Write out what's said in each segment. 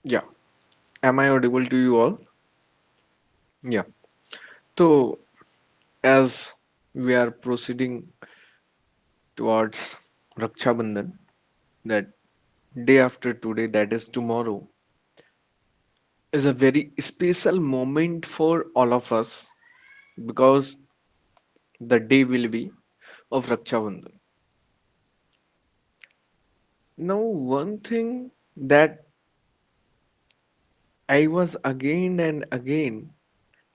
Yeah. Am I audible to you all? Yeah. So, as we are proceeding towards Raksha Bandhan, that day after today, that is tomorrow, is a very special moment for all of us because the day will be of Raksha Bandhan. Now, one thing that I was again and again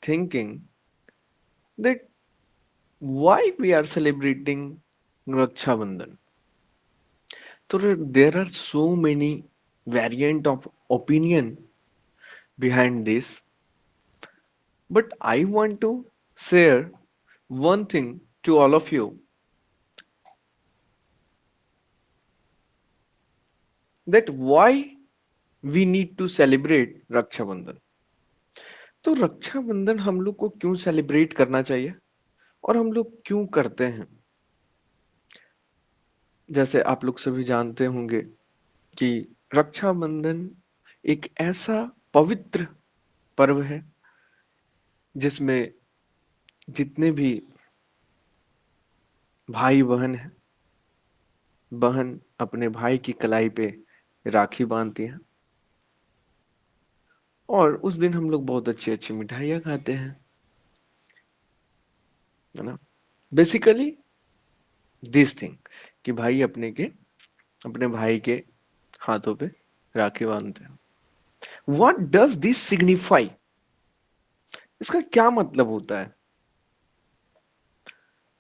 thinking that why we are celebrating Raksha Bandhan. So there are so many variant of opinion behind this, but I want to share one thing to all of you that why we need to celebrate रक्षा बंधन. तो रक्षा बंधन हम लोग को क्यों celebrate करना चाहिए और हम लोग क्यों करते हैं. जैसे आप लोग सभी जानते होंगे कि रक्षा बंधन एक ऐसा पवित्र पर्व है जिसमें जितने भी भाई बहन हैं, बहन अपने भाई की कलाई पे राखी बांधती है और उस दिन हम लोग बहुत अच्छी अच्छी मिठाइयाँ खाते हैं, है ना. बेसिकली दिस थिंग कि भाई अपने भाई के हाथों पे राखी बांधते हैं. What does this signify. इसका क्या मतलब होता है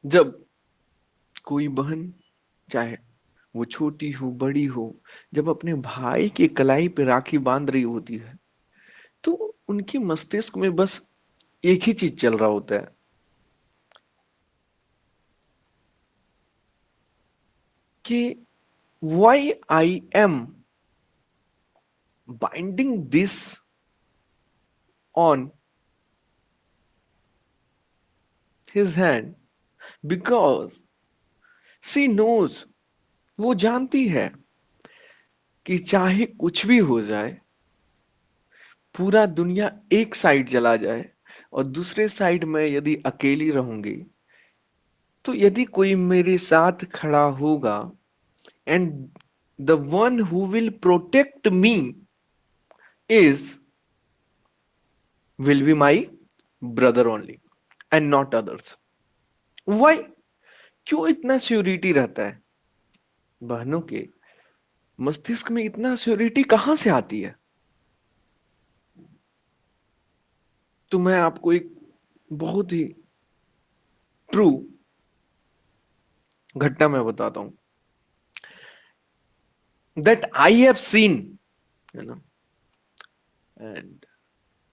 जब कोई बहन, चाहे वो छोटी हो बड़ी हो, जब अपने भाई की कलाई पे राखी बांध रही होती है तो उनके मस्तिष्क में बस एक ही चीज चल रहा होता है कि why I am binding this on his hand because she knows, वो जानती है कि चाहे कुछ भी हो जाए, पूरा दुनिया एक साइड चला जाए और दूसरे साइड में यदि अकेली रहूंगी तो यदि कोई मेरे साथ खड़ा होगा and the one who will protect me is will be my brother only and not others. Why. क्यों इतना श्योरिटी रहता है बहनों के मस्तिष्क में, इतना श्योरिटी कहां से आती है. तो मैं आपको एक बहुत ही ट्रू घटना मैं बताता हूं दैट आई हैव सीन, है ना. And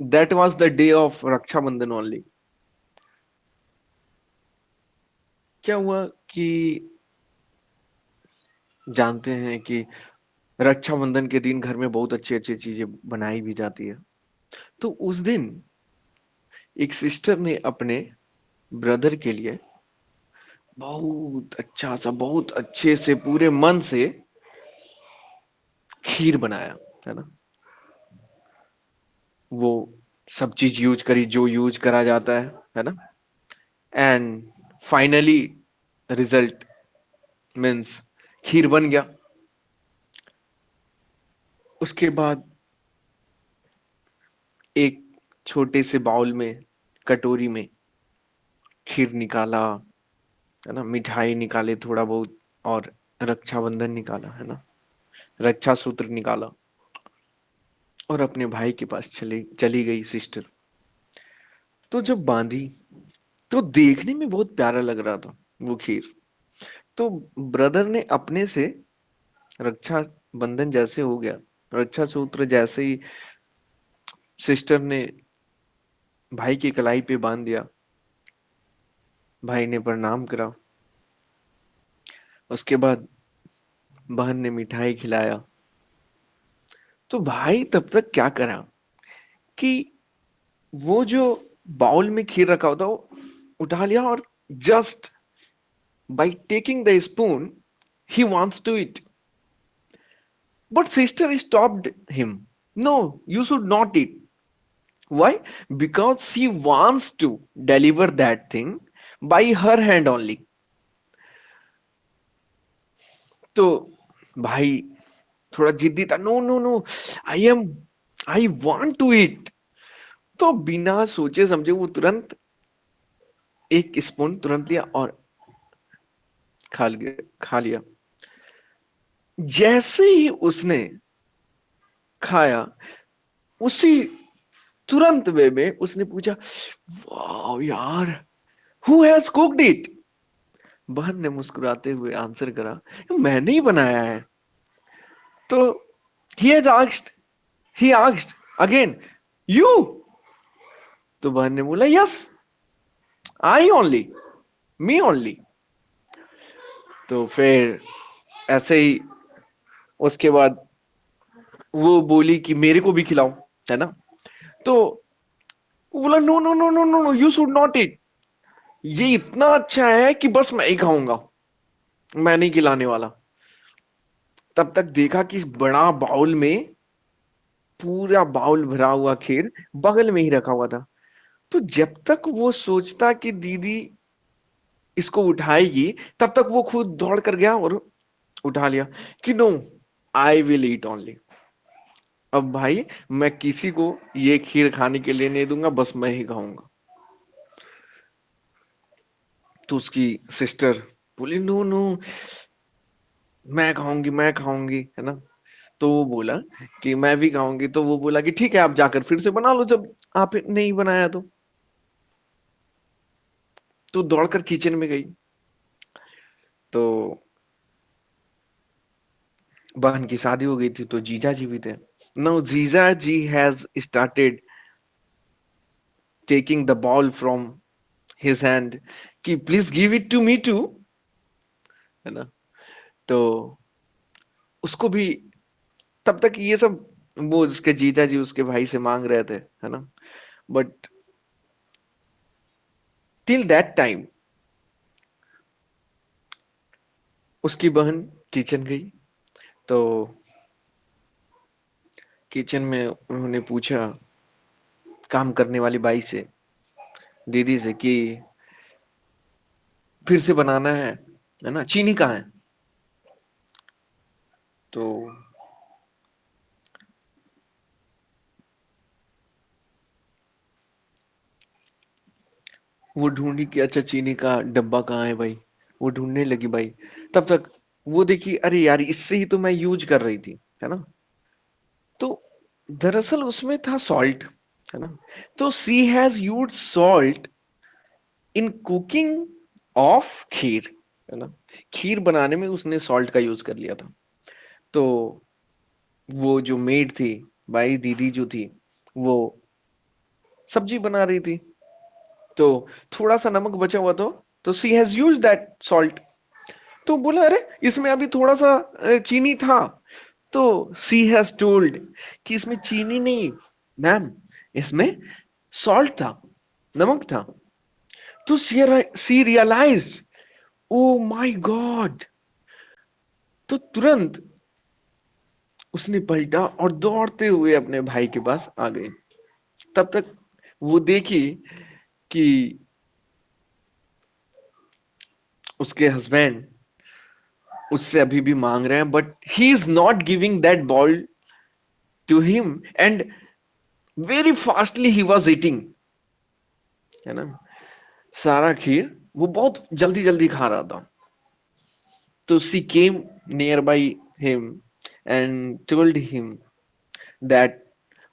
that was the day of Rakshabandhan only. क्या हुआ कि जानते हैं कि रक्षाबंधन के दिन घर में बहुत अच्छी अच्छी चीजें बनाई भी जाती है. तो उस दिन एक सिस्टर ने अपने ब्रदर के लिए बहुत अच्छा सा, बहुत अच्छे से, पूरे मन से खीर बनाया, है ना. वो सब चीज यूज करी जो यूज करा जाता है ना. एंड फाइनली रिजल्ट मीन्स खीर बन गया. उसके बाद एक छोटे से बाउल में, कटोरी में खीर निकाला, है ना, मिठाई निकाले थोड़ा बहुत और रक्षाबंधन निकाला, है ना, रक्षा सूत्र निकाला और अपने भाई के पास चली चली गई सिस्टर. तो जब बांधी तो देखने में बहुत प्यारा लग रहा था वो खीर. तो ब्रदर ने अपने से, रक्षा बंधन जैसे हो गया, रक्षा सूत्र जैसे ही सिस्टर ने भाई की कलाई पे बांध दिया, भाई ने प्रणाम करा. उसके बाद बहन ने मिठाई खिलाया. तो भाई तब तक क्या करा कि वो जो बाउल में खीर रखा होता वो उठा लिया और just by taking the spoon he wants to eat, but sister stopped him. No, you should not eat. Why? Because she wants to deliver that thing by her hand only. तो भाई थोड़ा जिद्दी था, no no no, I am, I want to eat. तो बिना सोचे समझे वो तुरंत एक स्पून तुरंत लिया और खा लिया। जैसे ही उसने खाया, उसी तुरंत वे में उसने पूछा, वाह यार, हु हैज कुक्ड इट? बहन ने मुस्कुराते हुए आंसर करा, मैंने ही बनाया है। तो he has asked, he asked again, you? तो बहन ने बोला, yes, I only, me only. तो फिर ऐसे ही उसके बाद वो बोली कि मेरे को भी खिलाओ, है ना। तो वो बोला, no no no no no no, you should not eat, ये इतना अच्छा है कि बस मैं ही खाऊंगा, मैं नहीं खिलाने वाला। तब तक देखा कि इस बड़ा बाउल में पूरा बाउल भरा हुआ खीर बगल में ही रखा हुआ था। तो जब तक वो सोचता कि दीदी इसको उठाएगी, तब तक वो खुद दौड़ कर गया और उठा लिया कि no, I will eat only. अब भाई मैं किसी को ये खीर खाने के लिए नहीं दूंगा, बस मैं ही खाऊंगा। तो उसकी सिस्टर बोली, नो नो, मैं खाऊंगी, मैं खाऊंगी, है ना। तो वो बोला कि मैं भी खाऊंगी। तो वो बोला कि ठीक है, आप जाकर फिर से बना लो, जब आप नहीं बनाया तो दौड़कर किचन में गई। तो बहन की शादी हो गई थी, तो जीजा जी भी थे। Now jija ji has started taking the ball from his hand कि please give it to me too, है ना। तो उसको भी तब तक ये सब वो उसके जीजा जी उसके भाई से मांग रहे थे, है ना। बट टिल दैट टाइम उसकी बहन किचन गई। तो किचन में उन्होंने पूछा काम करने वाली बाई से, दीदी से, कि फिर से बनाना है ना, चीनी कहाँ है? तो वो ढूंढी कि अच्छा चीनी का डब्बा कहाँ है भाई। वो ढूंढने लगी भाई। तब तक वो देखी, अरे यार इससे ही तो मैं यूज कर रही थी, है ना। तो दरअसल उसमें था सॉल्ट, है ना। तो she has use salt in cooking of kheer, है ना। खीर बनाने में उसने सॉल्ट का यूज कर लिया था। तो वो जो मेड थी, भाई दीदी जो थी, वो सब्जी बना रही थी। तो थोड़ा सा नमक बचा हुआ तो she has use that salt. तो बोला, अरे इसमें अभी थोड़ा सा चीनी था। तो सी हैज टोल्ड कि इसमें चीनी नहीं मैम, इसमें सॉल्ट था, नमक था। तो सी रियलाइज, ओ माय गॉड। तो तुरंत उसने पलटा और दौड़ते हुए अपने भाई के पास आ गई। तब तक वो देखी कि उसके हस्बैंड उससे अभी भी मांग रहे हैं, but he is not giving that ball to him, and very fastly he was eating, है ना। सारा खीर वो बहुत जल्दी जल्दी खा रहा था। तो she came near by him and told him that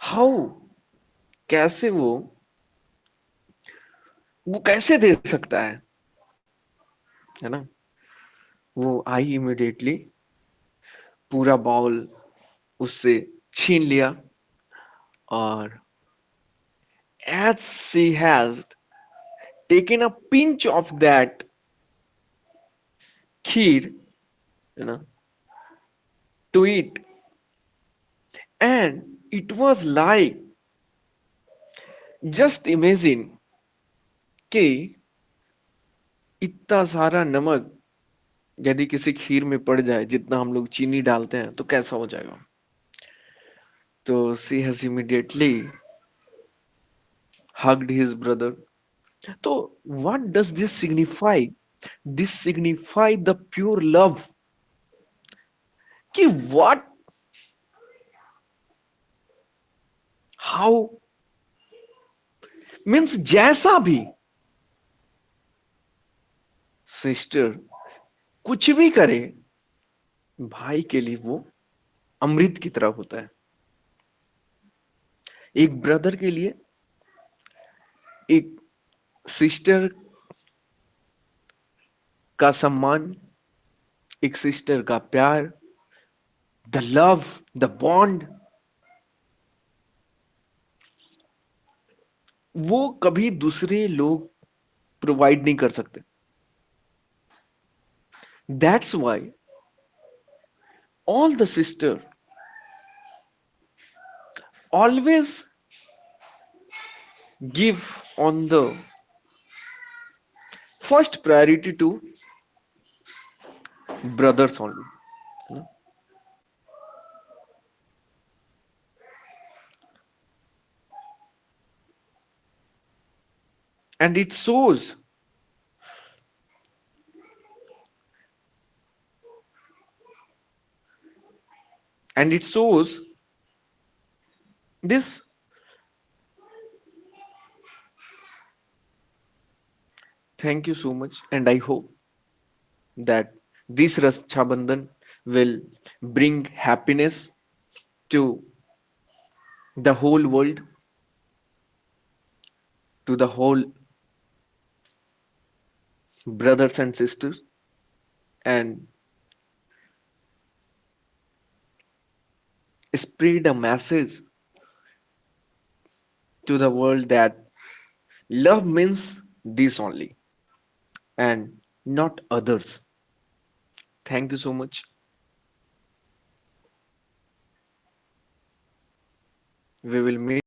how, कैसे वो कैसे दे सकता है ना। वो आई इमिडिएटली, पूरा बाउल उससे छीन लिया, और as she has taken a pinch of that kheer, you know, to eat, and it was like, just imagine कि इतना सारा नमक यदि किसी खीर में पड़ जाए जितना हम लोग चीनी डालते हैं, तो कैसा हो जाएगा। So she has immediately hugged his brother. So what does this signify? This signify the pure love. कि what, how, मीन्स जैसा भी सिस्टर कुछ भी करे, भाई के लिए वो अमृत की तरह होता है। एक ब्रदर के लिए एक सिस्टर का सम्मान, एक सिस्टर का प्यार, द लव, द बॉन्ड, वो कभी दूसरे लोग प्रोवाइड नहीं कर सकते। That's why all the sister always give on the first priority to brothers only, you know. And it shows, and it shows this. Thank you so much, and I hope that this Raksha Bandhan will bring happiness to the whole world, to the whole brothers and sisters, and spread a message to the world that love means this only and not others. Thank you so much. We will meet